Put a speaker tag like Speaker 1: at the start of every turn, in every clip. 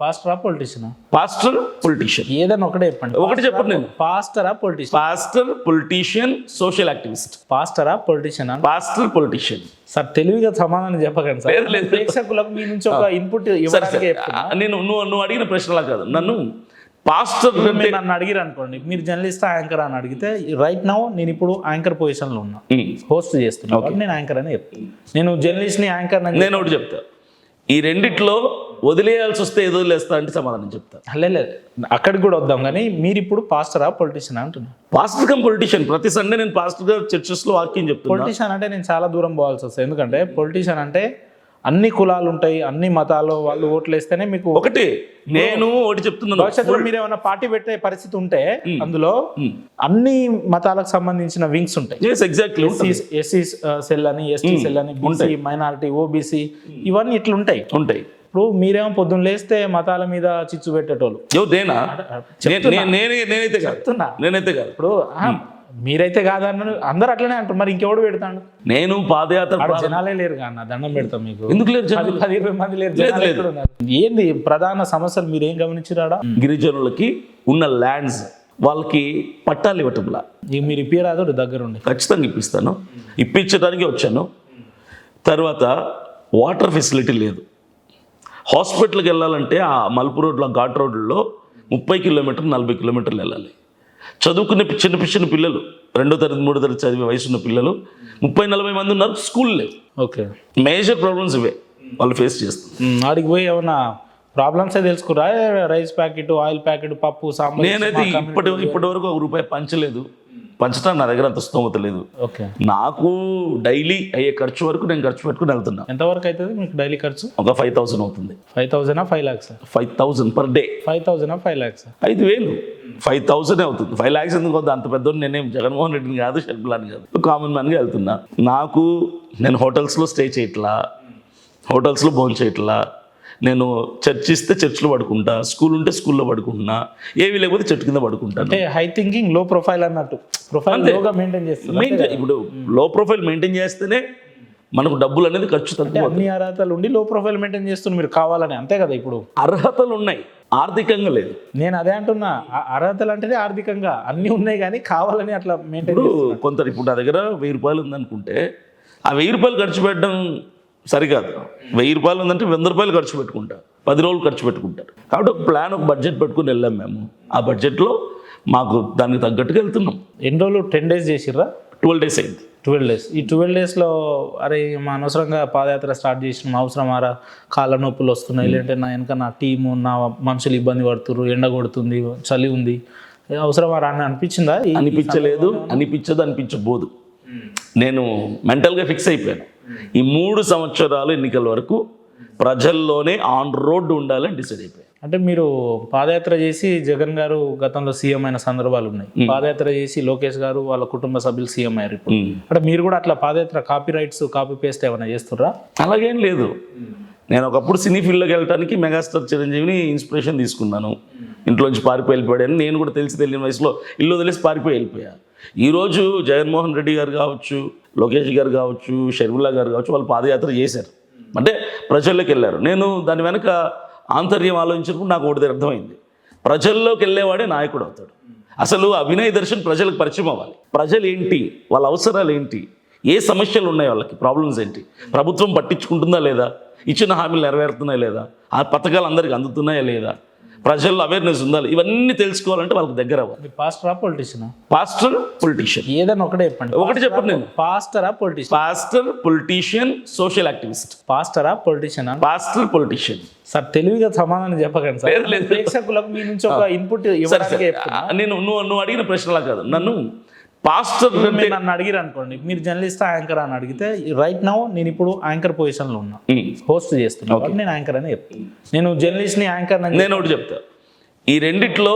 Speaker 1: పాస్టరా పొలిటీషియనా?
Speaker 2: Pastor politician.
Speaker 1: ఏదైనా ఒకటే చెప్పండి.
Speaker 2: ఒకటి చెప్పండి. నేను
Speaker 1: పాస్టరా politician?
Speaker 2: Pastor politician social activist.
Speaker 1: పాస్టరా పొలిటీషియనా?
Speaker 2: Pastor politician.
Speaker 1: సార్ తెలివిగా సమాధానం చెప్పకండి సార్.
Speaker 2: లేదు, లేదు.
Speaker 1: ప్రేక్షకులకు మీ నుంచి ఒక ఇన్పుట్ ఇవ్వడానికి చెప్తున్నా.
Speaker 2: నేను నువ్వు అడిగిన ప్రశ్నలా కాదు. నన్ను పాస్టర్
Speaker 1: మీరు నన్ను అడిగిరు అనుకోండి, మీరు జర్నలిస్ట్ యాంకర్ అని అడిగితే రైట్ నౌ నేను ఇప్పుడు యాంకర్ పొజిషన్ లో ఉన్నా, హోస్ట్ చేస్తున్నా, నేను యాంకర్ అని చెప్తాను. నేను జర్నలిస్ట్ ని యాంకర్
Speaker 2: నేను ఒకటి చెప్తా, ఈ రెండిట్లో వదిలేయాల్సి వస్తే ఏదో వదిలేస్తా అంటే సమాధానం చెప్తా.
Speaker 1: లేదు అక్కడికి కూడా వద్దాం, కానీ మీరు ఇప్పుడు పాస్టరా పొలిటీషియన్ అంటున్నా?
Speaker 2: Pastor come politician. ప్రతి సండే నేను పాస్టర్ గా చర్చెస్ లో వాక్యం చెప్తాను.
Speaker 1: పొలిటీషియన్ అంటే నేను చాలా దూరం పోవాల్సి వస్తుంది, ఎందుకంటే పొలిటీషియన్ అంటే అన్ని కులాలు ఉంటాయి, అన్ని మతాలు వాళ్ళు ఓట్లు వేస్తేనే మీకు
Speaker 2: ఒకటి. నేను ఒకటి చెప్తున్నాను,
Speaker 1: భవిష్యత్తులో మీరు ఏమైనా పార్టీ పెట్టే పరిస్థితి ఉంటే అందులో అన్ని మతాలకు సంబంధించిన వింగ్స్ ఉంటాయి.
Speaker 2: ఎగ్జాక్ట్లీ.
Speaker 1: ఎస్సీ సెల్ అని, ఎస్టీ సెల్ అని, బీసీ, మైనారిటీ, ఓబీసీ, ఇవన్నీ ఇట్లుంటాయి. ఇప్పుడు మీరేమో పొద్దున్న లేస్తే మతాల మీద చిచ్చు పెట్టేటోళ్ళు.
Speaker 2: నేనైతే కాదు.
Speaker 1: ఇప్పుడు మీరైతే కాదన్న అందరు అట్లనే అంటారు, మరి ఇంకెవడు పెడతాడు?
Speaker 2: నేను పాదయాత్ర
Speaker 1: జనాలే లేరు కానీ దండం పెడతాం మీకు.
Speaker 2: ఎందుకు లేరు?
Speaker 1: 10-20 మంది లేరు. ఏంది ప్రధాన సమస్యలు మీరు ఏం గమనించారా?
Speaker 2: గిరిజనులకి ఉన్న ల్యాండ్స్ వాళ్ళకి పట్టాలు ఇవ్వటంలా.
Speaker 1: మీరు ఇప్పిరాదు దగ్గరుండి?
Speaker 2: ఖచ్చితంగా ఇప్పిస్తాను, ఇప్పించడానికి వచ్చాను. తర్వాత వాటర్ ఫెసిలిటీ లేదు. హాస్పిటల్కి వెళ్ళాలంటే ఆ మలుపు రోడ్లో, ఘాట్ రోడ్లలో 30 కిలోమీటర్లు 40 కిలోమీటర్లు వెళ్ళాలి. చదువుకునే చిన్న పిల్లలు, 2వ తరగతి 3వ తరగతి చదివే వయసున్న పిల్లలు 30-40 మంది ఉన్నారు, స్కూల్ లేవు.
Speaker 1: ఓకే,
Speaker 2: మేజర్ ప్రాబ్లమ్స్ ఇవే వాళ్ళు ఫేస్ చేస్తారు.
Speaker 1: ఆడికి పోయి ఏమన్నా ప్రాబ్లమ్స్ తెలుసుకురా? రైస్ ప్యాకెట్, ఆయిల్ ప్యాకెట్, పప్పు, సాంబార్.
Speaker 2: నేనైతే ఇప్పటి వరకు ₹1 పంచలేదు. పంచడానికి నా దగ్గర అంత స్తోమత లేదు. నాకు డైలీ అయ్యే ఖర్చు వరకు నేను ఖర్చు పెట్టుకుని వెళ్తున్నా.
Speaker 1: ఎంతవరకు అవుతుంది మీకు డైలీ ఖర్చు?
Speaker 2: ఒక 5,000 అవుతుంది.
Speaker 1: 5,000 5 lakhs?
Speaker 2: 5,000 per day.
Speaker 1: 5,000 5 lakhs?
Speaker 2: 5,000. 5,000 అవుతుంది. 5 lakhs ఎందుకు వద్దు? అంత పెద్ద నేనేం జగన్మోహన్ రెడ్డిని కాదు, షర్మిలాని కాదు, కామన్ మ్యాన్గా వెళ్తున్నా. నేను హోటల్స్లో స్టే చేయట్లా, హోటల్స్లో భోజనం చేయట్లా. నేను చర్చ్ ఇస్తే చర్చ్లో పడుకుంటా, స్కూల్ ఉంటే స్కూల్లో పడుకుంటున్నా, ఏవి లేకపోతే చెట్టు కింద పడుకుంటా.
Speaker 1: అంటే హై థింకింగ్, లో ప్రొఫైల్ అన్నట్టు. ప్రొఫైల్ లోగా మెయింటైన్ చేస్తే,
Speaker 2: ఇప్పుడు లో ప్రొఫైల్ మెయింటైన్ చేస్తేనే మనకు డబ్బులు అనేది ఖర్చు తక్కువ.
Speaker 1: అన్ని అర్హతలు ఉండి లో ప్రొఫైల్ మెయింటైన్ చేస్తున్నారు మీరు కావాలని, అంతే కదా? ఇప్పుడు
Speaker 2: అర్హతలు ఉన్నాయి, ఆర్థికంగా లేదు.
Speaker 1: నేను అదే అంటున్నా, అర్హతలు అంటేనే ఆర్థికంగా అన్ని ఉన్నాయి, కానీ కావాలని అట్లా మెయింటైన్.
Speaker 2: కొంత ఇప్పుడు నా దగ్గర ₹1000 ఉందనుకుంటే ఆ ₹1000 ఖర్చు పెట్టడం సరికాదు. ₹1000 ఉందంటే ₹100 ఖర్చు పెట్టుకుంటా, 10 రోజులు ఖర్చు పెట్టుకుంటారు. కాబట్టి ఒక ప్లాన్, ఒక బడ్జెట్ పెట్టుకుని వెళ్ళాం మేము. ఆ బడ్జెట్లో మాకు దానికి తగ్గట్టుగా వెళ్తున్నాం.
Speaker 1: ఎన్ని రోజులు? 10 days చేసిర్రా?
Speaker 2: 12 days అయింది.
Speaker 1: 12 days. ఈ 12 daysలో అరే మా అనవసరంగా పాదయాత్ర స్టార్ట్ చేసిన అవసరమారా, కాళ్ళ నొప్పులు వస్తున్నాయి, లేదంటే నా వెనక నా టీము, నా మనుషులు ఇబ్బంది పడుతున్నారు, ఎండ కొడుతుంది, చలి ఉంది, అవసరమారా అని అనిపించిందా?
Speaker 2: అనిపించలేదు, అనిపించబోదు. నేను మెంటల్గా ఫిక్స్ అయిపోయాను. ఈ 3 సంవత్సరాలు ఎన్నికల వరకు ప్రజల్లోనే ఆన్ రోడ్ ఉండాలని డిసైడ్ అయిపోయాను.
Speaker 1: అంటే మీరు పాదయాత్ర చేసి జగన్ గారు గతంలో సీఎం అయిన సందర్భాలు ఉన్నాయి, పాదయాత్ర చేసి లోకేష్ గారు వాళ్ళ కుటుంబ సభ్యులు సీఎం అయ్యారు. ఇప్పుడు అంటే మీరు కూడా అట్లా పాదయాత్ర కాపీ రైట్స్, కాపీ పేస్ట్ ఏమైనా చేస్తుర్రా?
Speaker 2: అలాగేం లేదు. నేను ఒకప్పుడు సినీ ఫీల్డ్లోకి వెళ్ళడానికి మెగాస్టార్ చిరంజీవిని ఇన్స్పిరేషన్ తీసుకున్నాను. ఇంట్లోంచి పారిపోయి వెళ్ళిపోయాడని నేను కూడా తెలియని వయసులో ఇల్లు వదిలేసి పారిపోయి వెళ్ళిపోయా. ఈరోజు జగన్మోహన్ రెడ్డి గారు కావచ్చు, లోకేష్ గారు కావచ్చు, షర్మిలా గారు కావచ్చు, వాళ్ళు పాదయాత్ర చేశారు, అంటే ప్రజల్లోకి వెళ్ళారు. నేను దాని వెనక ఆంతర్యం ఆలోచించినప్పుడు నాకు ఒకటి అర్థమైంది, ప్రజల్లోకి వెళ్ళేవాడే నాయకుడు అవుతాడు. అసలు అభినయ్ దర్శన్ ప్రజలకు పరిచయం అవ్వాలి. ప్రజలు ఏంటి, వాళ్ళ అవసరాలు ఏంటి, ఏ సమస్యలు ఉన్నాయి, వాళ్ళకి ప్రాబ్లమ్స్ ఏంటి, ప్రభుత్వం పట్టించుకుంటుందా లేదా, ఇచ్చిన హామీలు నెరవేరుతున్నాయా లేదా, ఆ పథకాలు అందరికీ అందుతున్నాయా లేదా, ప్రజల్లో అవేర్నెస్ ఉండాలి. ఇవన్నీ తెలుసుకోవాలంటే వాళ్ళకి దగ్గర అవ్వాలి.
Speaker 1: పాస్టరా పొలిటీషియనా?
Speaker 2: Pastor politician.
Speaker 1: ఏదైనా ఒకటే చెప్పండి.
Speaker 2: ఒకటి చెప్పండి. నేను
Speaker 1: పాస్టరా politician?
Speaker 2: Pastor politician social activist.
Speaker 1: పాస్టరా పొలిటీషియనా?
Speaker 2: Pastor politician.
Speaker 1: సార్ తెలివిగా సమాధానం చెప్పకండి సార్. ప్రేక్షకులకు మీ నుంచి ఒక ఇన్పుట్ ఇవ్వడానికి.
Speaker 2: నువ్వు అడిగిన ప్రశ్నలా కాదు. నన్ను పాస్టర్
Speaker 1: నన్ను అడిగిరు అనుకోండి, మీరు జర్నలిస్ట్ యాంకర్ అని అడిగితే రైట్ నౌ నేను ఇప్పుడు యాంకర్ పొజిషన్లో ఉన్నా, హోస్ట్ చేస్తున్నా, నేను యాంకర్ అని చెప్తాను. నేను జర్నలిస్ట్ ని యాంకర్ అని.
Speaker 2: నేను ఒకటి చెప్తా, ఈ రెండిట్లో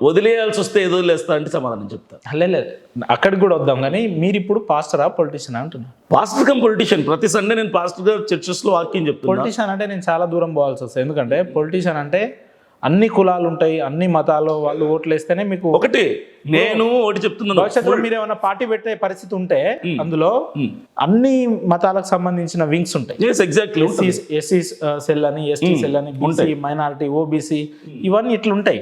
Speaker 2: వదిలేయాల్సి వస్తే ఏదో వదిలేస్తా అంటే సమాధానం చెప్తా.
Speaker 1: లేదు అక్కడికి కూడా వద్దాం, కానీ మీరు ఇప్పుడు పాస్టరా పొలిటీషియన్ అంటున్నా?
Speaker 2: Pastor come politician. ప్రతి సండే నేను పాస్టర్ గా చర్చెస్ లో వాక్యం చెప్తాను.
Speaker 1: పొలిటీషియన్ అంటే నేను చాలా దూరం పోవాల్సి వస్తుంది, ఎందుకంటే పొలిటీషియన్ అంటే అన్ని కులాలు ఉంటాయి, అన్ని మతాలు వాళ్ళు ఓట్లు వేస్తేనే మీకు
Speaker 2: ఒకటి చెప్తున్నాను,
Speaker 1: భవిష్యత్తులో మీరు ఏమైనా పార్టీ పెట్టే పరిస్థితి ఉంటే అందులో అన్ని మతాలకు సంబంధించిన వింగ్స్ ఉంటాయి.
Speaker 2: ఎగ్జాక్ట్లీ
Speaker 1: ఎస్సీ సెల్ అని, ఎస్టీ సెల్ అని, బీసీ, మైనారిటీ, ఓబీసీ, ఇవన్నీ ఇట్లుంటాయి.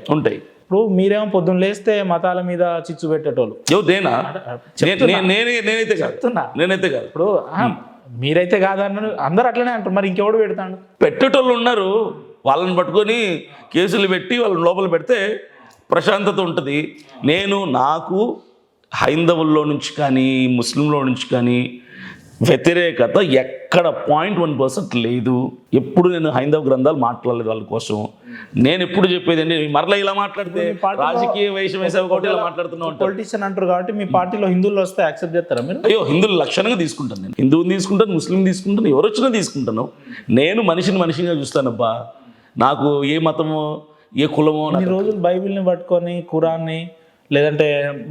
Speaker 1: ఇప్పుడు మీరేమో పొద్దున్న లేస్తే మతాల మీద చిచ్చు పెట్టేటోళ్ళు.
Speaker 2: నేనైతే కాదు.
Speaker 1: ఇప్పుడు మీరైతే కాదన్నారు, అందరు అట్లనే అంటారు, మరి ఇంకెవడు పెడతాడు?
Speaker 2: పెట్టేటోళ్ళు ఉన్నారు, వాళ్ళని పట్టుకొని కేసులు పెట్టి వాళ్ళని లోపల పెడితే ప్రశాంతత ఉంటుంది. నాకు హైందవుల్లో నుంచి కానీ ముస్లింలో నుంచి కానీ వ్యతిరేకత ఎక్కడ 0.1% లేదు. ఎప్పుడు నేను హైందవ గ్రంథాలు మాట్లాడలేదు వాళ్ళ కోసం. నేను ఎప్పుడు చెప్పేది అండి, మరలా ఇలా మాట్లాడితే రాజకీయ వైషమ్యం వేసావు కాబట్టి ఇలా మాట్లాడుతున్నావు.
Speaker 1: పొలిటీషియన్ అంటారు కాబట్టి మీ పార్టీలో హిందువులు వస్తే యాక్సెప్ట్ చేస్తారా మీరు?
Speaker 2: అయ్యో, హిందువులు లక్షణంగా తీసుకుంటాను, నేను హిందువుని తీసుకుంటాను, ముస్లిం తీసుకుంటాను, ఎవరు వచ్చినా తీసుకుంటాను. నేను మనిషిగా చూస్తానబ్బా. నాకు ఏ మతమో ఏ కులమో.
Speaker 1: ఈ రోజులు బైబిల్ని పట్టుకొని ఖురాన్ని లేదంటే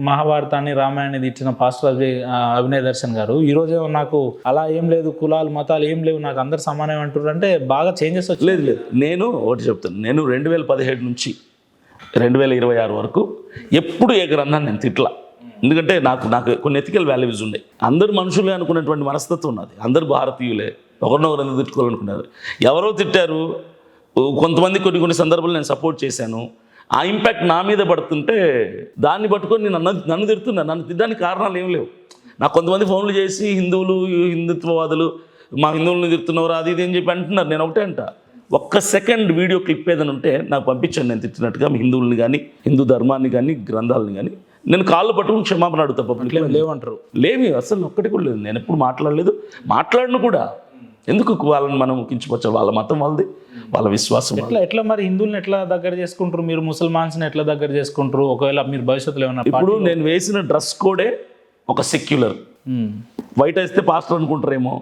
Speaker 1: మహాభారతాన్ని రామాయణాన్ని ఇచ్చిన పాస్టర్ అభినయ్ దర్శన్ గారు ఈరోజు నాకు అలా ఏం లేదు, కులాలు మతాలు ఏం లేవు, నాకు అందరు సమానం అంటారు అంటే బాగా చేంజెస్ వచ్చి.
Speaker 2: లేదు, నేను ఒకటి చెప్తాను. నేను 2017 నుంచి 2026 వరకు ఎప్పుడు ఏ గ్రంథాన్ని నేను తిట్లా. ఎందుకంటే నాకు కొన్ని ఎథికల్ వాల్యూస్ ఉన్నాయి. అందరు మనుషులే అనుకున్నటువంటి మనస్తత్వం ఉన్నది. అందరు భారతీయులే, ఒకరినొకరు ఎందుకు తిట్టుకోవాలనుకున్నారు. ఎవరో తిట్టారు, కొంతమంది కొన్ని సందర్భాలు నేను సపోర్ట్ చేశాను. ఆ ఇంపాక్ట్ నా మీద పడుతుంటే దాన్ని పట్టుకొని నన్ను తిడుతున్నా. నన్ను తిట్టడానికి కారణాలు ఏం లేవు. నాకు కొంతమంది ఫోన్లు చేసి హిందుత్వవాదులు మా హిందువులను తిడుతున్నవారు అది ఇది అని చెప్పి అంటున్నారు. నేను ఒకటే అంట, ఒక్క సెకండ్ వీడియో క్లిప్ ఏదైనా ఉంటే నాకు పంపించండి. నేను తిట్టినట్టుగా హిందువుల్ని కానీ హిందూ ధర్మాన్ని కానీ గ్రంథాలని కానీ నేను కాళ్ళు పట్టుకుని క్షమాపణ అడుగుతా. పబ్లిక్
Speaker 1: లేవంటారు,
Speaker 2: లేవి అసలు ఒక్కటి కూడా లేదు. నేను ఎప్పుడు మాట్లాడలేదు, మాట్లాడను కూడా. ఎందుకు వాళ్ళని మనం కించపరచాలి? వాళ్ళ మతం వాళ్ళది, వాళ్ళ విశ్వాసం.
Speaker 1: ఎట్లా మరి హిందువులను ఎట్లా దగ్గర చేసుకుంటారు మీరు? ముసల్మాన్స్ని ఎట్లా దగ్గర చేసుకుంటారు? ఒకవేళ మీరు భవిష్యత్తులో ఏమన్నా
Speaker 2: ఇప్పుడు నేను వేసిన డ్రెస్ కోడే ఒక సెక్యులర్. వైట్ వేస్తే పాస్టర్ అనుకుంటారేమో,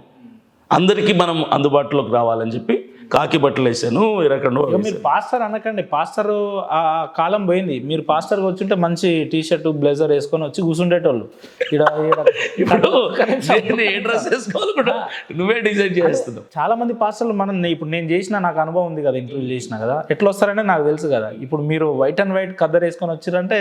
Speaker 2: అందరికీ మనం అందుబాటులోకి రావాలని చెప్పి కాకి బట్టలు వేసాను.
Speaker 1: మీరు పాస్టర్ అనకండి, పాస్టర్ ఆ కాలం పోయింది. మీరు పాస్టర్గా వచ్చుంటే మంచి టీ షర్ట్ బ్లేజర్ వేసుకొని వచ్చి కూర్చుండేటోళ్ళు.
Speaker 2: నువ్వే డిజైన్ చేస్తున్నావు.
Speaker 1: చాలా మంది పాస్టర్లు ఇప్పుడు నేను చేసిన, నాకు అనుభవం ఉంది కదా, ఇంటర్వ్యూ చేసిన కదా, ఎట్లా వస్తారనే నాకు తెలుసు కదా. ఇప్పుడు మీరు వైట్ అండ్ వైట్ కద్దరు వేసుకొని వచ్చారంటే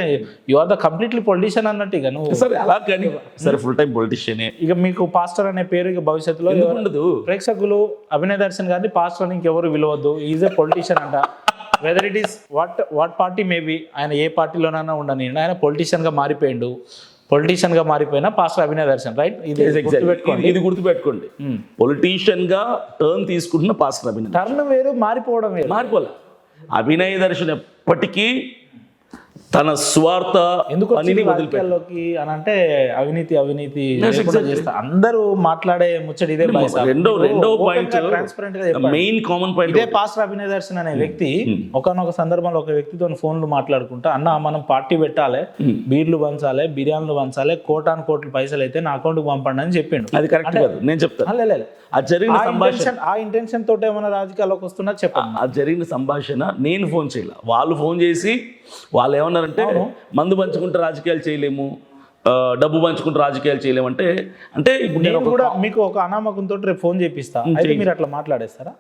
Speaker 1: you are the completely politician అన్నట్టు. ఇక నువ్వు
Speaker 2: సరే అలా కానీ సరే ఫుల్ టైం పొలిటీషియన్.
Speaker 1: ఇక మీకు పాస్టర్ అనే పేరు ఇక భవిష్యత్తులో
Speaker 2: ఉండదు.
Speaker 1: ప్రేక్షకులు అభినయ్ దర్శన్ గారిని పాస్టర్ అని ఇంకెవరు విలువద్దు, ఈజ్ ఏ పొలిటీషియన్ అంట. Whether it is what party maybe, ఆయన ఏ పార్టీలోనైనా ఉండని, ఆయన పొలిటీషియన్ గా మారిపోయిండు. పొలిటీషియన్ గా మారిపోయినా పాస్టర్ అభినయ్ దర్శన్, రైట్?
Speaker 2: ఇది గుర్తుపెట్టుకోండి. పొలిటీషియన్ గా టర్న్ తీసుకుంటున్న పాస్టర్ అభినయ్.
Speaker 1: టర్న్ వేరు, మారిపోవడం వేరు.
Speaker 2: మారిపోలే. అభినయ్ దర్శన్ ఎప్పటికీ తన స్వార్థ
Speaker 1: ఎందుకు రాజకీయాల్లోకి అని అంటే అవినీతి చేస్తా అందరూ మాట్లాడే ముచ్చడి ఇదే.
Speaker 2: రెండో పాయింట్, మెయిన్ కామన్ పాయింట్
Speaker 1: ఇదే. పాస్టర్ అభినయ్ దర్శన్ అనే వ్యక్తి ఒకనొక సందర్భంలో ఒక వ్యక్తితో ఫోన్లు మాట్లాడుకుంటా, అన్న మనం పార్టీ పెట్టాలి, బీర్లు పంచాలి, బిర్యానీలు పంచాలి, కోటాను కోట్లు పైసలు అయితే నా అకౌంట్కి పంపండి అని చెప్పిండు.
Speaker 2: అది కరెక్ట్ కాదు, నేను చెప్తాను.
Speaker 1: ఆ ఇంటెన్షన్ తోటి ఏమైనా రాజకీయాల్లోకి వస్తున్నా చెప్పండి.
Speaker 2: ఆ జరిగిన సంభాషణ నేను ఫోన్ చేయాల, వాళ్ళు ఫోన్ చేసి వాళ్ళు ఏమన్నారంటే మందు పంచుకుంటే రాజకీయాలు చేయలేము, డబ్బు పంచుకుంటే రాజకీయాలు చేయలేము అంటే ఇప్పుడు
Speaker 1: నేను కూడా మీకు ఒక అనామకంతో రేపు ఫోన్ చేపిస్తా, అయితే మీరు అట్లా మాట్లాడేస్తారా?